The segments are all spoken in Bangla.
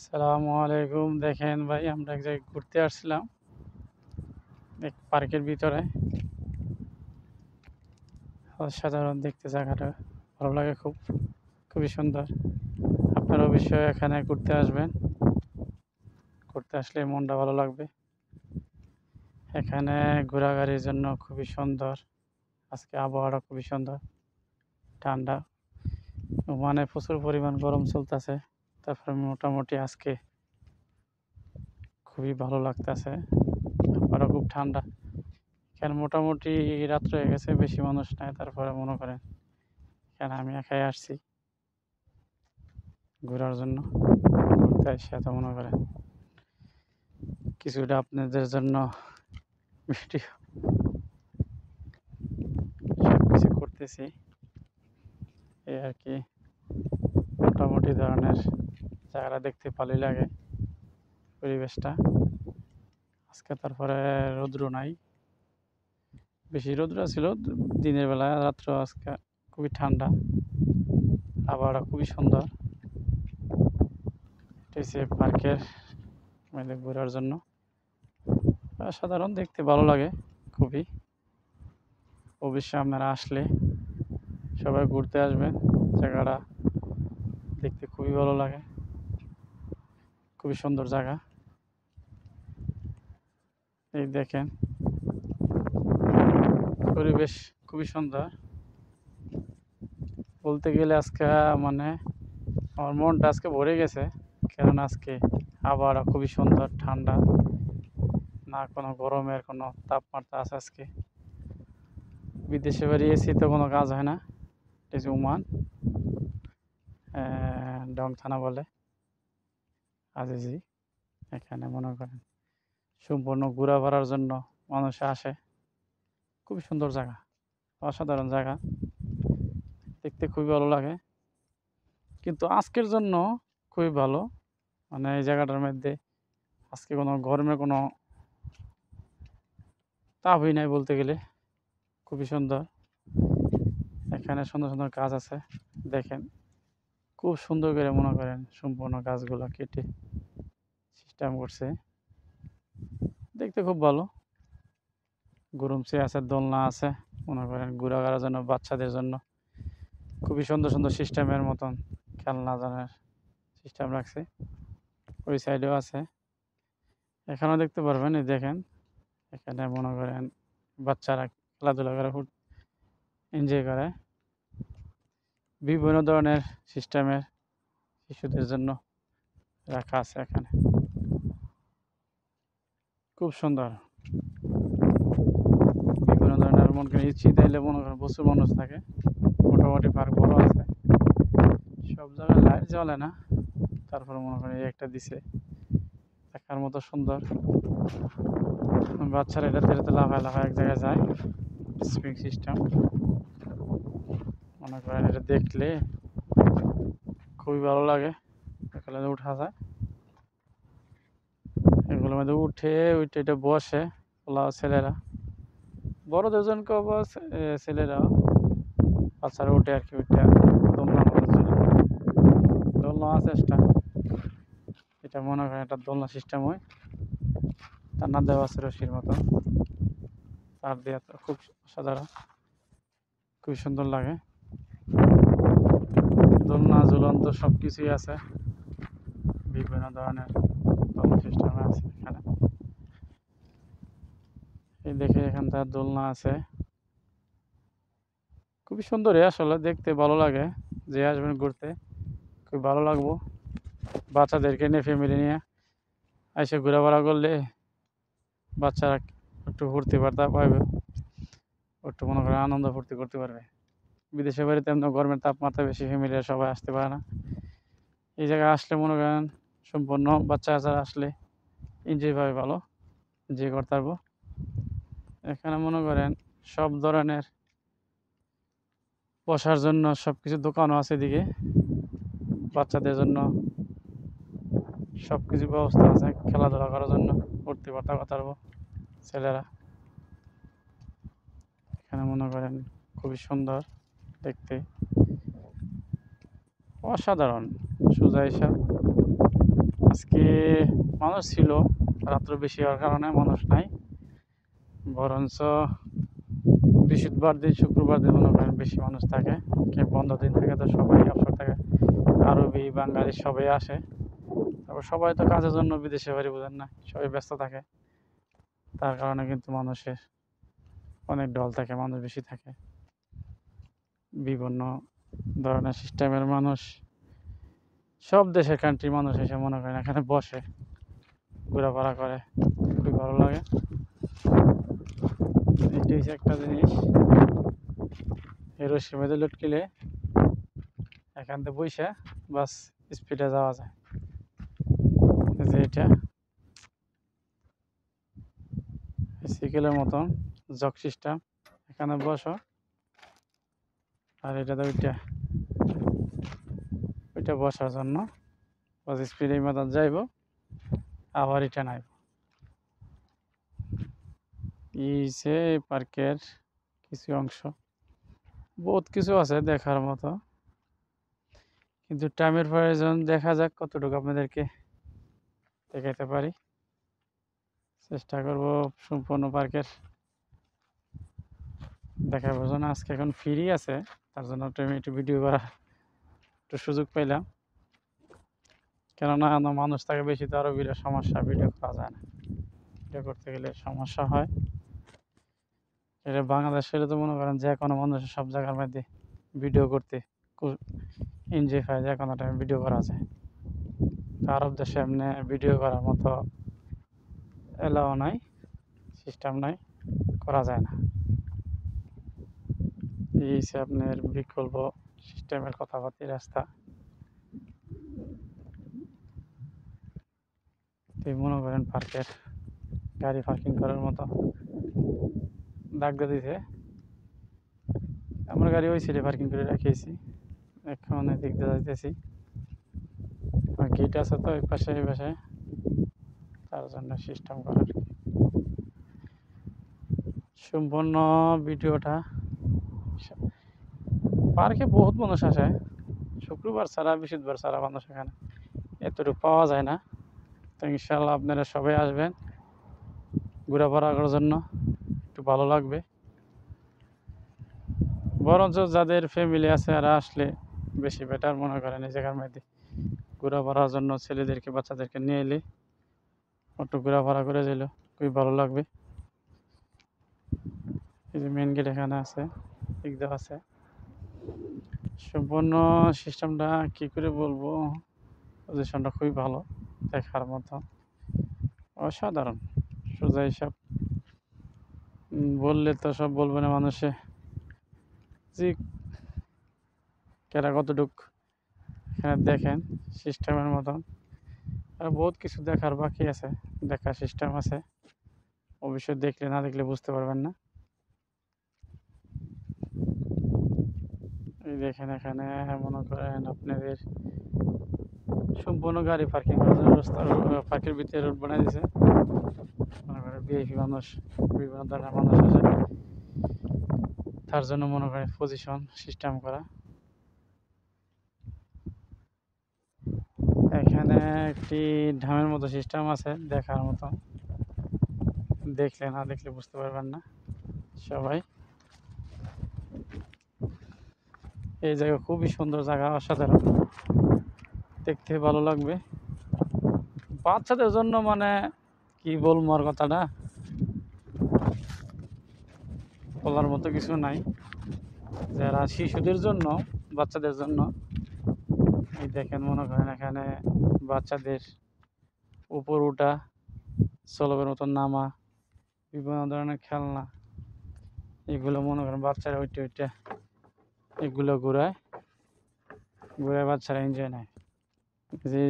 আসসালামু আলাইকুম। দেখেন ভাই, আমরা এক জায়গায় ঘুরতে আসছিলাম, এক পার্কের ভিতরে। অসাধারণ দেখতে জায়গাটা, ভালো লাগে খুব, খুবই সুন্দর। আপনারা অবশ্যই এখানে ঘুরতে আসবেন। ঘুরতে আসলে মনটা ভালো লাগবে। এখানে ঘোরাঘুরির জন্য খুবই সুন্দর। আজকে আবহাওয়াটা খুবই সুন্দর, ঠান্ডা। মানে প্রচুর পরিমাণ গরম চলতেছে, তারপরে মোটামুটি আজকে খুবই ভালো লাগতেছে। আবারও খুব ঠান্ডা। এখানে মোটামুটি রাত্র হয়ে গেছে, বেশি মানুষ নাই। তারপরে মনে করেন এখানে আমি একাই আসছি ঘোরার জন্য। ঘুরতে এসে তো মনে করেন কিছুটা আপনাদের জন্য ভিডিও সব কিছু করতেছি, এই আর কি। মোটামুটি ধরনের জায়গাটা দেখতে ভালোই লাগে, পরিবেশটা। আজকে তারপরে রৌদ্র নাই, বেশি রৌদ্র ছিল দিনের বেলা, রাত্র আজকে খুবই ঠান্ডা, আবহাওয়াটা খুবই সুন্দর। এটা হচ্ছে পার্কের মধ্যে ঘোরার জন্য সাধারণ দেখতে ভালো লাগে খুবই। অবশ্যই আপনারা আসলে সবাই ঘুরতে আসবেন। জায়গাটা দেখতে খুবই ভালো লাগে, খুবই সুন্দর জায়গা। এই দেখেন, পরিবেশ খুবই সুন্দর। বলতে গেলে আজকে মানে আমার মনটা আজকে ভরে গেছে, কেননা আজকে আবহাওয়াটা খুবই সুন্দর, ঠান্ডা, না কোনো গরমের কোনো তাপমাত্রা আছে আজকে। বিদেশে বাড়ি এসি তো কোনো কাজ হয় না। এটা যে ওমান, ডং থানা বলে, আজিজি। এখানে মনে করেন সম্পূর্ণ ঘোরা ফেরার জন্য মানুষ আসে। খুবই সুন্দর জায়গা, অসাধারণ জায়গা, দেখতে খুবই ভালো লাগে। কিন্তু আজকের জন্য খুবই ভালো, মানে এই জায়গাটার মধ্যে আজকে কোনো গরমের কোনো তাপই নাই বলতে গেলে। খুবই সুন্দর। এখানে সুন্দর সুন্দর গাছ আছে, দেখেন খুব সুন্দর করে মনে করেন সম্পূর্ণ গাছগুলো কেটে সিস্টেম করছে, দেখতে খুব ভালো। গরুমসি আছে, দোলনা আছে, মনে করেন ঘোরাঘোরার জন্য, বাচ্চাদের জন্য খুবই সুন্দর সুন্দর সিস্টেমের মতন খেলনা জানার সিস্টেম রাখছে। ওই সাইডেও আছে, এখানেও দেখতে পারবেন। এই দেখেন, এখানে মনে করেন বাচ্চারা খেলাধুলা করে, খুব এনজয় করে। বিভিন্ন ধরনের সিস্টেমের শিশুদের জন্য রাখা আছে এখানে, খুব সুন্দর। বিভিন্ন ধরনের মনে করেন ইচ্ছে তাইলে মনে করেন প্রচুর মানুষ থাকে। মোটামুটি পার্ক বড় আছে, সব জায়গায় লাইট জ্বলে না, তারপরে মনে করেন এই একটা দিছে, দেখার মতো সুন্দর। বাচ্চারা এটাতে এটাতে লাফায় লাফায় এক জায়গায় যায়, স্প্রিং সিস্টেম। মনে করেন এটা দেখলে খুবই ভালো লাগে। এখানে উঠা যায়, এগুলোর মধ্যে উঠে উঠে এটা বসে ছেলেরা, বড়দের জন্য ছেলেরা, বাচ্চারা উঠে আর কি। উঠে দোলনার মতো ঝুলে, দোলনা আছে চেষ্টা, এটা মনে করেন একটা দোলনা সিস্টেম হয়, টানা দেওয়া আছে রশির মতো, তার দেওয়া তো খুব সাধারণ, খুব সুন্দর লাগে। দোলনা ঝুলন্ত সব কিছুই আছে, বিভিন্ন ধরনের দোলনা সিস্টেম আছে এখানে। এই দেখে এখানটা দোলনা আছে, খুবই সুন্দর। আসলে দেখতে ভালো লাগে, যে আসবেন ঘুরতে খুব ভালো লাগবো। বাচ্চাদেরকে নিয়ে, ফ্যামিলি নিয়ে এসে ঘোরাফেরা করলে বাচ্চারা একটু ফুর্তি বার্তা পাবে, একটু মনে করে আনন্দ ফুর্তি করতে পারবে। বিদেশে বাড়িতে এমন গরমের তাপমাত্রা বেশি, ফ্যামিলিরা সবাই আসতে পারে না। এই জায়গায় আসলে মনে করেন সম্পূর্ণ বাচ্চা কাচ্চারা আসলে এনজয় পাবে, ভালো এনজয় করতে পারবো। এখানে মনে করেন সব ধরনের বসার জন্য সব কিছু দোকানও আছে এদিকে, বাচ্চাদের জন্য সব কিছু ব্যবস্থা আছে, খেলাধুলা করার জন্য, ফুর্তি বার্তা করতে পারবো ছেলেরা। এখানে মনে করেন খুবই সুন্দর দেখতে, অসাধারণ। সোজা হিসাব মানুষ ছিল, রাত্র বেশি হওয়ার কারণে মানুষ নাই। বরঞ্চ বৃহস্পতিবার দিন শুক্রবার দিন মনে করেন বেশি মানুষ থাকে। বন্ধ দিন থাকে তো সবাই অবসর থাকে, আরবি বাঙালি সবাই আসে। তারপর সবাই তো কাজের জন্য বিদেশে বাড়ি, বোঝেন না, সবাই ব্যস্ত থাকে। তার কারণে কিন্তু মানুষের অনেক ঢল থাকে, মানুষ বেশি থাকে। বিভিন্ন ধরনের সিস্টেমের মানুষ, সব দেশের কান্ট্রির মানুষ এসে মনে করেন এখানে বসে, ঘোরাফেরা করে, খুবই ভালো লাগে। এটি হচ্ছে একটা জিনিস, রশির মধ্যে লটকিলে এখান থেকে বইসা বাস স্পিডে যাওয়া যায়। যে এটা সাইকেলের মতন জক সিস্টেম, এখানে বসো আর এটাতে ওইটা বসার জন্য বাস স্পিডের মতন যাইব, আবার এটা নাই। এই যে পার্কের কিছু অংশ, বহুত কিছু আছে দেখার মতো, কিন্তু টাইমের প্রয়োজন। দেখা যাক কতটুকু আপনাদেরকে দেখাতে পারি। চেষ্টা করব সম্পূর্ণ পার্কের দেখাবার জন্য। আজকে এখন ফ্রি আছে, তার জন্য আমি একটু ভিডিও করার একটু সুযোগ পাইলাম। কেননা মানুষ থাকে বেশি, তো আরও বিরাট সমস্যা, ভিডিও করা যায় না, ভিডিও করতে গেলে সমস্যা হয়। এটা বাংলাদেশের তো মনে করেন যে কোনো মানুষের সব জায়গার মধ্যে ভিডিও করতে খুব এনজয় হয়, যে কোনো টাইমে ভিডিও করা যায়। আরব দেশে এমনি ভিডিও করার মতো এলাও নাই, সিস্টেম নাই, করা যায় না। এই হচ্ছে আপনার বিকল্প সিস্টেমের কথাবার্তি রাস্তা। তুই মনে করেন পার্কের গাড়ি পার্কিং করার মতো দাগ দিয়ে দিতে, আমরা গাড়ি ওই সাইডে পার্কিং করে রাখিয়েছি। এখন এদিক দিয়ে যাইতেছি, গেট আছে তো ওই পাশে এই পাশে, তার জন্য সিস্টেম করার। সম্পূর্ণ ভিডিওটা, পার্কে বহুত মানুষ আসে, শুক্রবার ছাড়া বৃহস্পতিবার ছাড়া মানুষ এখানে এতটুকু পাওয়া যায় না। তো ইনশাল্লাহ আপনারা সবাই আসবেন ঘোরাফেরা করার জন্য, একটু ভালো লাগবে। বরঞ্চ যাদের ফ্যামিলি আছে এরা আসলে বেশি বেটার মনে করেন। এই জায়গার মধ্যে ঘোরাফেরার জন্য ছেলেদেরকে বাচ্চাদেরকে নিয়ে এলে একটু ঘোরাফেরা করে দিল, খুবই ভালো লাগবে। এই যে মেন গেট এখানে আছে, দিক দেওয়া আছে। সম্পূর্ণ সিস্টেমটা কী করে বলবো, পজিশনটা খুবই ভালো, দেখার মতো অসাধারণ। সোজা হিসাব বললে তো সব বলবে না মানুষে, যে কেরা কতটুক এখানে দেখেন সিস্টেমের মতন। আর বহুত কিছু দেখার বাকি আছে, দেখার সিস্টেম আছে, অবশ্যই দেখলে, না দেখলে বুঝতে পারবেন না। এই দেখেন এখানে মনে করেন আপনাদের সম্পূর্ণ গাড়ি পার্কিং করার জন্য রাস্তা, পার্কের ভিতরে রোড বানিয়ে দিয়েছে। মনে করেন ভিআইপি মানুষ, বিভিন্ন ধরনের মানুষ আছে, তার জন্য মনে করেন পজিশন সিস্টেম করা। এখানে একটি ঢামের মতো সিস্টেম আছে দেখার মতো, দেখলে না দেখলে বুঝতে পারবেন না সবাই। এই জায়গা খুবই সুন্দর জায়গা, অসাধারণ, দেখতে ভালো লাগবে বাচ্চাদের জন্য। মানে কি বলবো, আর কথাটা বলার মতো কিছু নাই। যারা শিশুদের জন্য, বাচ্চাদের জন্য, এই দেখেন মনে করেন এখানে বাচ্চাদের উপর উঠা, সলবের মতো নামা, বিভিন্ন ধরনের খেলনা, এগুলো মনে করেন বাচ্চারা ওইটা এগুলো ঘুরায় বাচ্চারা এনজয় নেয়। যে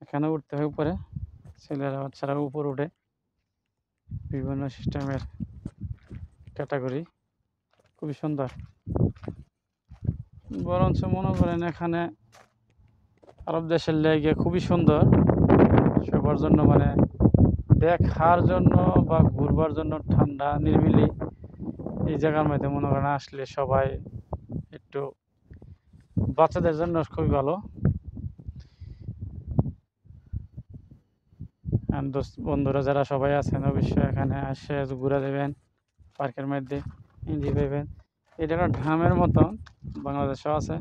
এখানে উঠতে হয় উপরে, ছেলেরা বাচ্চারা উপর উঠে, বিভিন্ন সিস্টেমের ক্যাটাগরি, খুবই সুন্দর। বরঞ্চ মনে করেন এখানে আরব দেশের লেগে খুবই সুন্দর সবার জন্য, মানে দেখার জন্য বা ঘুরবার জন্য, ঠান্ডা নিরিবিলি এই জায়গার মধ্যে মনে করেন আসলে সবাই একটু, বাচ্চাদের জন্য খুবই ভালো। বন্ধুরা যারা সবাই আছেন অবশ্যই এখানে এসে ঘুরে দেবেন, পার্কের মধ্যে এনজয় পাবেন। এটা একটা ড্রামের মতন বাংলাদেশেও আছে।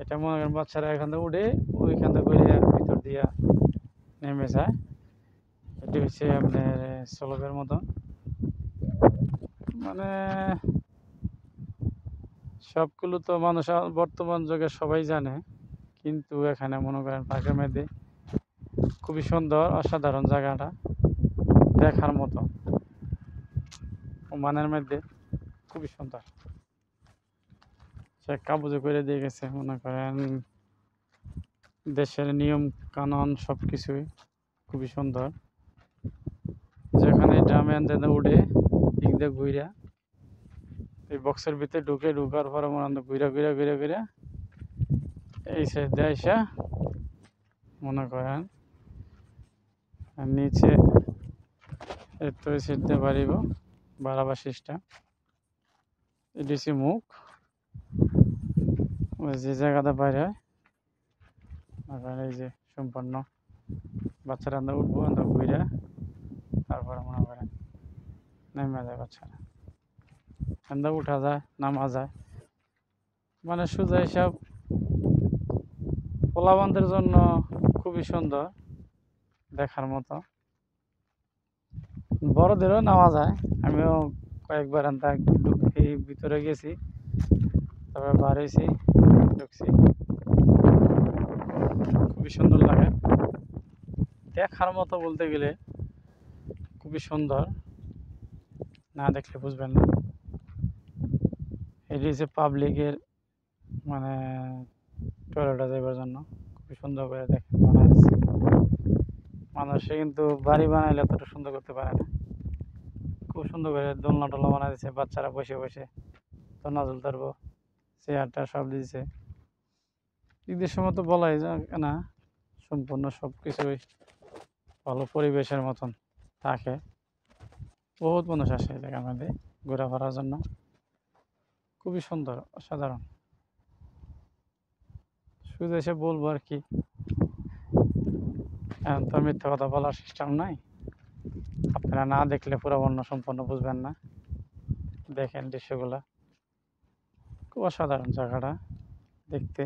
এটা মনে করেন বাচ্চারা এখান থেকে উঠে ওইখান থেকে ঘুরে ভিতর দিয়া নেমে যায়। এটি হচ্ছে আপনার স্লোপের মতন, মানে সবগুলো তো মানুষ বর্তমান যুগে সবাই জানে, কিন্তু এখানে মনে করেন পার্কের মধ্যে খুবই সুন্দর, অসাধারণ জায়গাটা দেখার মতো, ওমানের মধ্যে খুবই সুন্দর। সে কাবুজে করে দিয়ে গেছে মনে করেন দেশের নিয়ম কানুন সব কিছুই খুবই সুন্দর। যেখানে ড্রামে আনতে উঠে দিক দিয়ে ঘুরা এই বক্সের ভিতরে ঢুকার পরে মনে হয় ঘুরা ঘুরা ঘুরা ঘুরা এই সাইড দিয়ে আইসা মনে করেন নিচে এত সাইড দিয়ে বাড়িব বাড়াবার সিস্টেম। এটি হচ্ছে মুখ, ওই যে জায়গাটা বাইরে হয় এই যে সম্পন্ন বাচ্চারা আমরা উঠবো, আমরা ঘুরা তারপরে মনে করেন নেমে যায় বাচ্চারা, আমরা উঠা যায় নামা যায়, মানে সোজা হিসাব পোলাবানদের জন্য খুবই সুন্দর দেখার মতো। বড়দেরও নেওয়া যায়, আমিও কয়েকবার এই ভিতরে গেছি, তারপরে বার হয়েছি, ঢুকছি, খুবই সুন্দর লাগে দেখার মতো। বলতে গেলে খুবই সুন্দর, না দেখলে বুঝবেন না। এটি হচ্ছে পাবলিকের মানে টয়লেটে যাবার জন্য খুবই সুন্দর করে দেখেন বানায় দিচ্ছে। মানুষে কিন্তু বাড়ি বানাইলে এতটা সুন্দর করতে পারে না, খুব সুন্দর করে দোলনা টোলনা বানায় দিচ্ছে, বাচ্চারা বসে বসে দোলনা ঝুলতে পারবো, চেয়ারটা সব দিয়েছে। ঈদের সময় তো বলাই যায় না, সম্পূর্ণ সব কিছুই ভালো পরিবেশের মতন থাকে। বহুত মানুষ আসে এই জায়গার মধ্যে ঘোরাফেরার জন্য, খুবই সুন্দর অসাধারণ। শুধু এসে বলবো আর কি, এখন তো মিথ্যা কথা বলার সিস্টেম নাই, আপনারা না দেখলে পুরো অন্য সম্পূর্ণ বুঝবেন না। দেখেন দৃশ্যগুলা খুব অসাধারণ জায়গাটা দেখতে,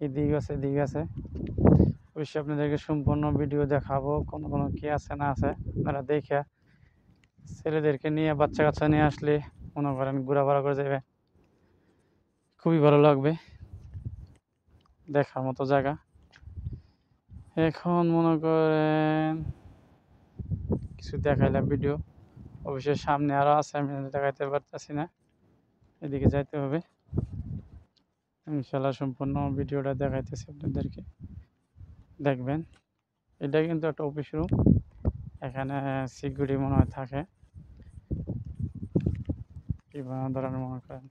এদিক আছে দিক আছে। অবশ্যই আপনাদেরকে সম্পূর্ণ ভিডিও দেখাবো, কোনো কোনো কি আছে না আছে, আপনারা দেখে ছেলেদেরকে নিয়ে বাচ্চা কাচ্চা নিয়ে আসলে মনে করেন ঘোরাফেরা করে যাবে, খুবই ভালো লাগবে, দেখার মতো জায়গা। এখন মনে করেন কিছু দেখাইলাম ভিডিও, অবশ্যই সামনে আরো আছে, আমি দেখাইতে পারতেছি না, এদিকে যাইতে হবে। ইনশাল্লাহ সম্পূর্ণ ভিডিওটা দেখাইতেছি আপনাদেরকে, দেখবেন। এটা কিন্তু একটা অফিস রুম, এখানে সিকিউরিটি মনে হয় থাকে, কি ধরনের মনে করেন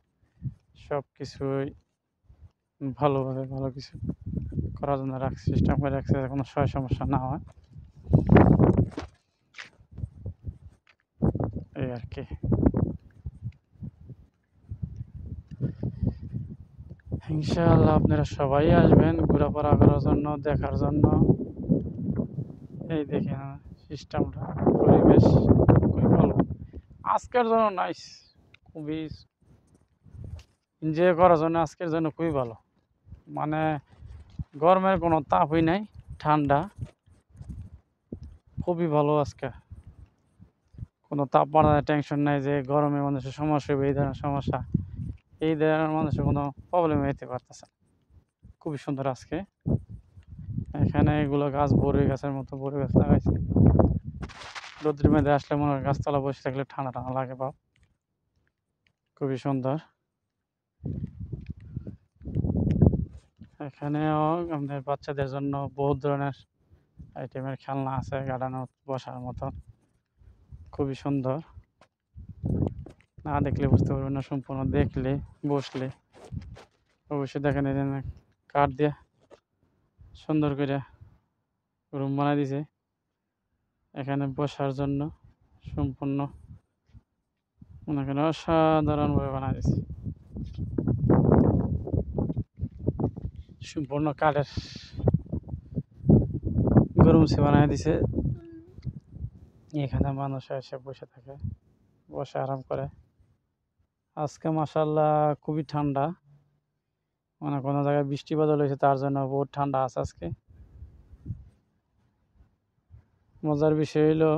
সব কিছুই ভালোভাবে ভালো কিছু করার জন্য রাখছে, সিস্টেম করে রাখছে, কোনো সমস্যা না হয় এই আর কি। ইনশাআল্লাহ আপনারা সবাই আসবেন ঘোরাফেরা করার জন্য, দেখার জন্য। এই দেখেন সিস্টেমটা, পরিবেশ খুবই ভালো আজকের জন্য, নাইস, খুবই এনজয় করার জন্য আজকের জন্য খুবই ভালো। মানে গরমের কোনো তাপই নাই, ঠান্ডা খুবই ভালো আজকে, কোনো তাপমাত্রার টেনশন নাই যে গরমে মানুষের সমস্যা হবে, এই ধরনের সমস্যা এই ধরনের মানুষের কোনো প্রবলেম হইতে পারতেছে। খুবই সুন্দর আজকে এখানে এগুলো গাছ, বড়ই গাছের মতো বড়ই গাছ লাগাইছে, রোদ্রের মধ্যে আসলে মনে হয় গাছতলা বসে থাকলে ঠান্ডা ঠান্ডা লাগে বাপ, খুবই সুন্দর। এখানেও আমাদের বাচ্চাদের জন্য বহুত ধরনের আইটেমের খেলনা আছে, গার্ডেনে বসার মতো, খুবই সুন্দর। না দেখলে বুঝতে পারবেন না, সম্পূর্ণ দেখলে বসলে অবশ্যই দেখেন। এই কাঠ দিয়ে সুন্দর করে রুম বানাই দিছে এখানে বসার জন্য, সম্পূর্ণ মনে করেন অসাধারণভাবে বানাই দিছে, সম্পূর্ণ কাঠের গরুমসি বানাই দিছে, এখানে মানুষ এসে বসে থাকে, বসে আরাম করে। আজকে মাশাআল্লাহ খুবই ঠান্ডা, মানে কোনো জায়গায় বৃষ্টি বাদল হয়েছে, তার জন্য বহুত ঠান্ডা আছে আজকে। মজার বিষয় হইলো